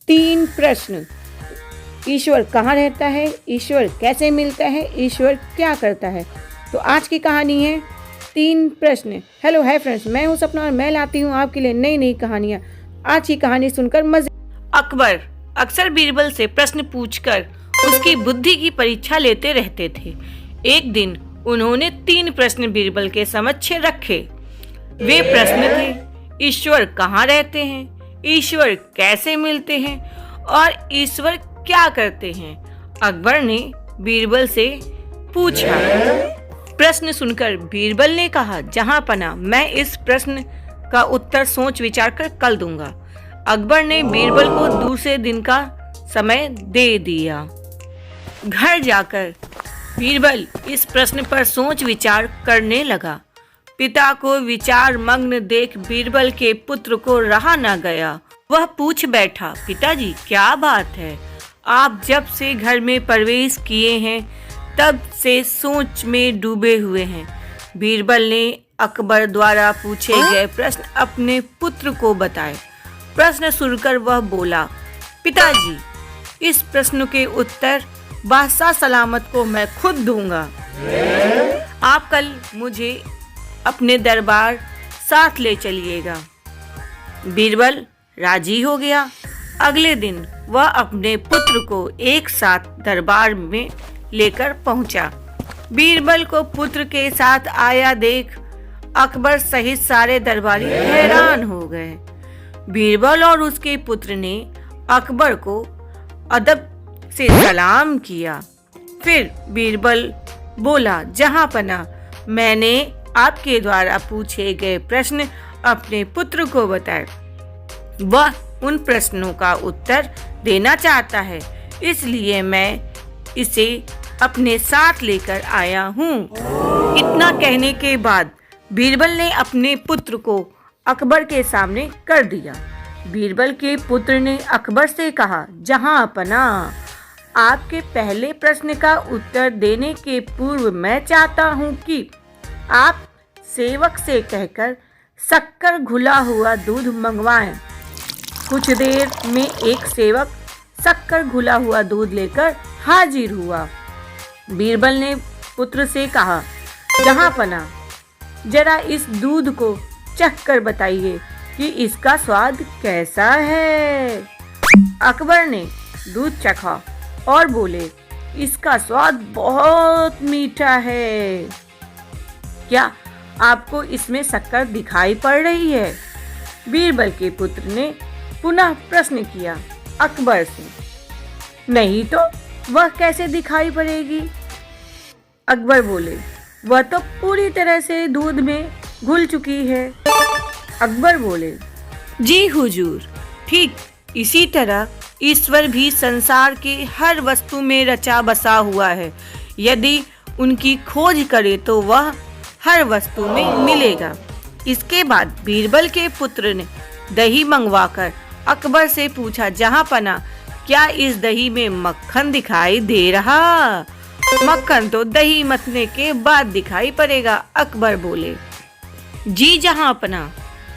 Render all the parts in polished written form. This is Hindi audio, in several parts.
तीन प्रश्न। ईश्वर कहाँ रहता है, ईश्वर कैसे मिलता है, ईश्वर क्या करता है। तो आज की कहानी है तीन प्रश्न। हेलो हाय फ्रेंड्स, मैं हूँ सपना और मैं लाती हूँ आपके लिए नई नई कहानियाँ। आज की कहानी सुनकर मजे। अकबर अक्सर बीरबल से प्रश्न पूछकर उसकी बुद्धि की परीक्षा लेते रहते थे। एक दिन उन्होंने तीन प्रश्न बीरबल के समक्ष रखे। वे प्रश्न थे, ईश्वर कहाँ रहते हैं, ईश्वर कैसे मिलते हैं और ईश्वर क्या करते हैं। अकबर ने बीरबल से पूछा। प्रश्न सुनकर बीरबल ने कहा, जहां पना मैं इस प्रश्न का उत्तर सोच विचार कर कल दूंगा। अकबर ने बीरबल को दूसरे दिन का समय दे दिया। घर जाकर बीरबल इस प्रश्न पर सोच विचार करने लगा। पिता को विचार मग्न देख बीरबल के पुत्र को रहा न गया। वह पूछ बैठा, पिताजी क्या बात है, आप जब से घर में प्रवेश किए हैं तब से सोच में डूबे हुए हैं। बीरबल ने अकबर द्वारा पूछे गए प्रश्न अपने पुत्र को बताए। प्रश्न सुनकर वह बोला, पिताजी इस प्रश्न के उत्तर बादशाह सलामत को मैं खुद दूंगा। आप कल मुझे अपने दरबार साथ ले चलिएगा। बीरबल राजी हो गया। अगले दिन वह अपने पुत्र को एक साथ दरबार में लेकर पहुंचा। बीरबल को पुत्र के साथ आया देख अकबर सहित सारे दरबारी हैरान हो गए। बीरबल और उसके पुत्र ने अकबर को अदब से सलाम किया। फिर बीरबल बोला, जहां पना मैंने आपके द्वारा पूछे गए प्रश्न अपने पुत्र को बताए। वह उन प्रश्नों का उत्तर देना चाहता है, इसलिए मैं इसे अपने साथ लेकर आया हूँ। इतना कहने के बाद बीरबल ने अपने पुत्र को अकबर के सामने कर दिया। बीरबल के पुत्र ने अकबर से कहा, जहां पना आपके पहले प्रश्न का उत्तर देने के पूर्व मैं चाहता हूं कि आप सेवक से कहकर शक्कर घुला हुआ दूध मंगवाएं। कुछ देर में एक सेवक शक्कर घुला हुआ दूध लेकर हाजिर हुआ। बीरबल ने पुत्र से कहा, जहां पना जरा इस दूध को चख कर बताइए कि इसका स्वाद कैसा है। अकबर ने दूध चखा और बोले, इसका स्वाद बहुत मीठा है। क्या आपको इसमें शक्कर दिखाई पड़ रही है? बीरबल के पुत्र ने पुनः प्रश्न किया अकबर से। नहीं तो वह कैसे दिखाई पड़ेगी? अकबर बोले, वह तो पूरी तरह से दूध में घुल चुकी है। अकबर बोले, जी हुजूर, ठीक इसी तरह ईश्वर भी संसार के हर वस्तु में रचा बसा हुआ है। यदि उनकी खोज करे तो वह हर वस्तु में मिलेगा। इसके बाद बीरबल के पुत्र ने दही मंगवाकर अकबर से पूछा, जहां पना क्या इस दही में मक्खन दिखाई दे रहा? मक्खन तो दही मथने के बाद दिखाई पड़ेगा। अकबर बोले, जी जहां पना,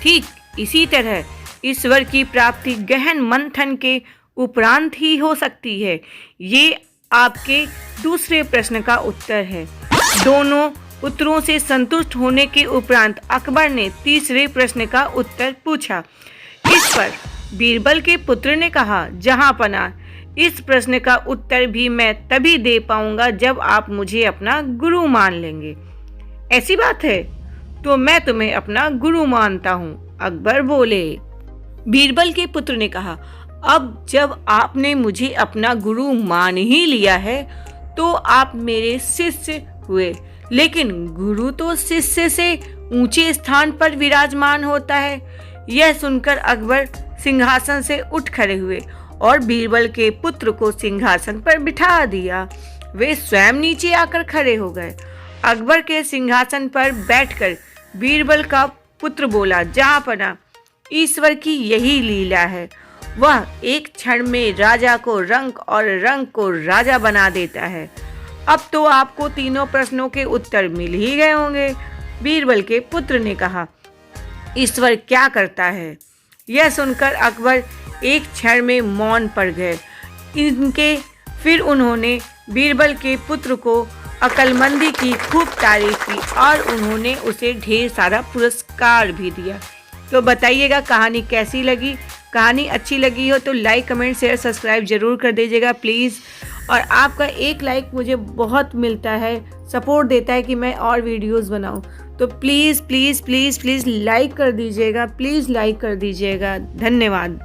ठीक इसी तरह ईश्वर की प्राप्ति गहन मंथन के उपरांत ही हो सकती है। ये आपके दूसरे प्रश्न का उत्तर है। दोनों उत्तरों से संतुष्ट होने के उपरांत अकबर ने तीसरे प्रश्न का उत्तर पूछा। इस पर बीरबल के पुत्र ने कहा, जहां पना इस प्रश्न का उत्तर भी मैं तभी दे पाऊंगा जब आप मुझे अपना गुरु मान लेंगे। ऐसी बात है तो मैं तुम्हें अपना गुरु मानता हूँ। अकबर बोले। बीरबल के पुत्र ने कहा, अब जब आपने मुझे अपना गुरु मान ही लिया है तो आप मेरे शिष्य हुए, लेकिन गुरु तो शिष्य से ऊंचे स्थान पर विराजमान होता है। यह सुनकर अकबर सिंहासन से उठ खड़े हुए और बीरबल के पुत्र को सिंहासन पर बिठा दिया। वे स्वयं नीचे आकर खड़े हो गए। अकबर के सिंहासन पर बैठकर बीरबल का पुत्र बोला, जहां पना ईश्वर की यही लीला है। वह एक क्षण में राजा को रंक और रंक को राजा बना देता है। अब तो आपको तीनों प्रश्नों के उत्तर मिल ही गए होंगे। बीरबल के पुत्र ने कहा, ईश्वर क्या करता है? यह सुनकर अकबर एक क्षण में मौन पड़ गए। फिर उन्होंने बीरबल के पुत्र को अक्लमंदी की खूब तारीफ की और उन्होंने उसे ढेर सारा पुरस्कार भी दिया। तो बताइएगा कहानी कैसी लगी। कहानी अच्छी लगी हो तो लाइक, कमेंट, शेयर, सब्सक्राइब जरूर कर दीजिएगा प्लीज़। और आपका एक लाइक मुझे बहुत मिलता है, सपोर्ट देता है कि मैं और वीडियोस बनाऊं। तो please please please please like कर दीजिएगा, प्लीज़ लाइक कर दीजिएगा। धन्यवाद।